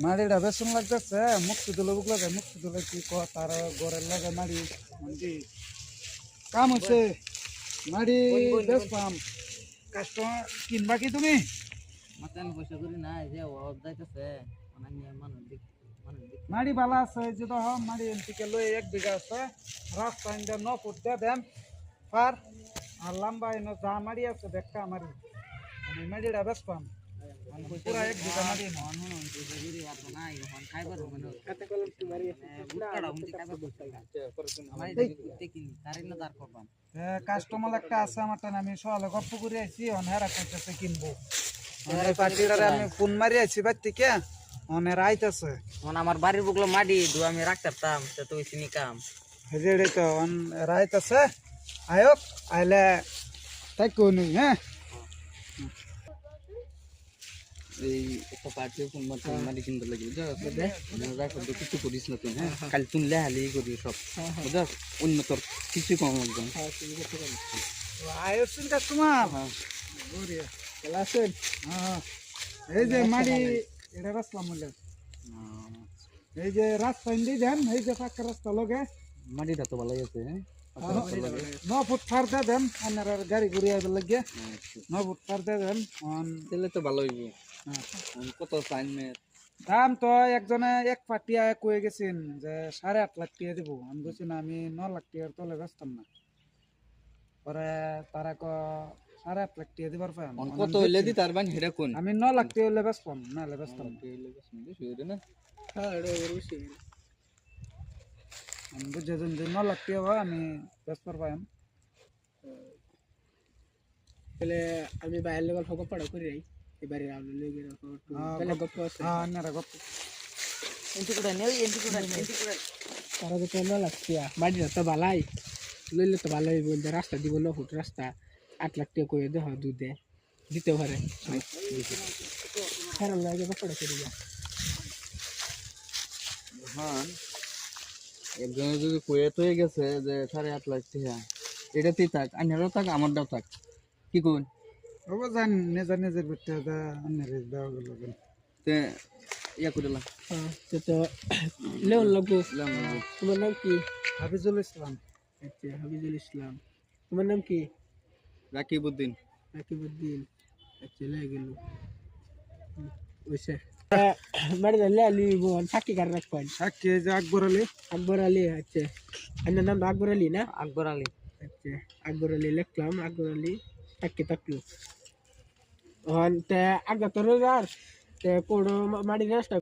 মাড়িটা বেসন লাগতেছে মুক্তি তুলে বুকলা যায় মুক্তি তুলে কি তার ঘরের লাগে মাড়ি মানে কাম হচ্ছে মাড়ি বেসপাম কাস্টমার কিনবা কি তুমি মাথায় আমি পয়সা করি না যে অভাব যাইতেছে অনেক নিয়ে মানুষ মাড়ি বালা আছে যে তো মাড়ি এনটিকে লই 1 বিঘা আছে রাস্তা ইন্দা 9 ফুট দে দেন পার আর লম্বা এনে যা মাড়ি আছে দেখা মারি আমি মাড়িটা বেসপাম পুরা 1 বিঘা মাড়ি না পয়সা করি আর নাই এখন খাইবার মানে কাতে কলম কি মারি বুটকাটা হুন্তি খাইবার বসতে আমি দেখিনি তারিখ না দাঁড় করবাম কাস্টমার একটা আছে আমার টানে আমি সকালে গপ্প করে আইছি অনেরা কইতেছে কিনবো পার্টিটারে আমি ফোন মারি আইছি বাড়ি থেকে অনেরা আইতেছে আমার বাড়ির বুকলো মাটি দু আমি রাখতাম তো তুই চিনি কাম হেজেড়ে তো অনেরা আইতেছে আয়ক আইলে তাই কই হ্যাঁ এই একটা পার্টি ফোন মাটি কিনতে লাগি বুঝছো কিছু করিস না তুই হ্যাঁ খালি তুই লেহালি করি সব বুঝছো অন্য তোর কিছু কম একদম আয়োজন কাস্টমার এই যে মাড়ি এটা রাস্তা মূল্য এই যে রাস্তা ইন্দি দেন এই যে পাকা রাস্তা লগে মাটিটা তো ভালো আছে হ্যাঁ 9 ফুট ফার দে দেন আপনার গাড়ি ঘুরে আইবার লাগে 9 ফুট ফার দে দেন তাহলে তো ভালো হইব কত সাইনমেন্ট দাম তো একজনে এক পাটিয়া কয়ে গেছেন যে 8.5 লাখ টাকা দিব আমি বলছি না আমি 9 লাখ টাকার তলে বেচতাম না পরে তারা 8.5 লাখ টাকা দিবার পাই কত হইলে দি তার বান হেডা কোন আমি 9 লাখ টাকা হইলে বেচতাম না হলে বেচতাম না হ্যাঁ এটা বেশি আমি বুঝে দেন যে 9 লাখ টাকা হয় আমি বেচবার পাই তাহলে আমি বাইরের লেভেল ফোকা পড়া করি এবারে আমরা লেগে তাহলে গপ্প আছে হ্যাঁ না গপ্প এন্টি কোডা নেই এন্টি কোডা তারা তো 9 লাখ টাকা বাড়িটা তো ভালাই লইলে তো ভালোই বলতে রাস্তা দিব 9 ফুট রাস্তা 8 লাখ টাকা কই দেহ দুধে দিতে পারে খারাপ লাগে পড়া করি হ্যাঁ একজন যদি কয়ে তো গেছে যে 8.5 লাখ টাকা এটাতেই থাক আনারও থাক আমারটাও থাক কি কোন ওবা জান নিজের বিটটা দা আনরে দাও গেল তে ইয়া কইলা হ্যাঁ তো লেও লাগো তোমার নাম কি হাফিজুল ইসলাম আচ্ছা হাফিজুল ইসলাম তোমার নাম কি রাকিবউদ্দিন আচ্ছা লে গেল ওইসে মার লে লিবো সাকি কার রাখবেন সাকি যে আকবর আলী আচ্ছা আপনার নাম আকবর আলী না আকবর আলী আচ্ছা আকবর আলী লিখলাম আকবর আলী সাকি থাকলো তে আগা তোর আর তে কোন মাড়ি রাস্তা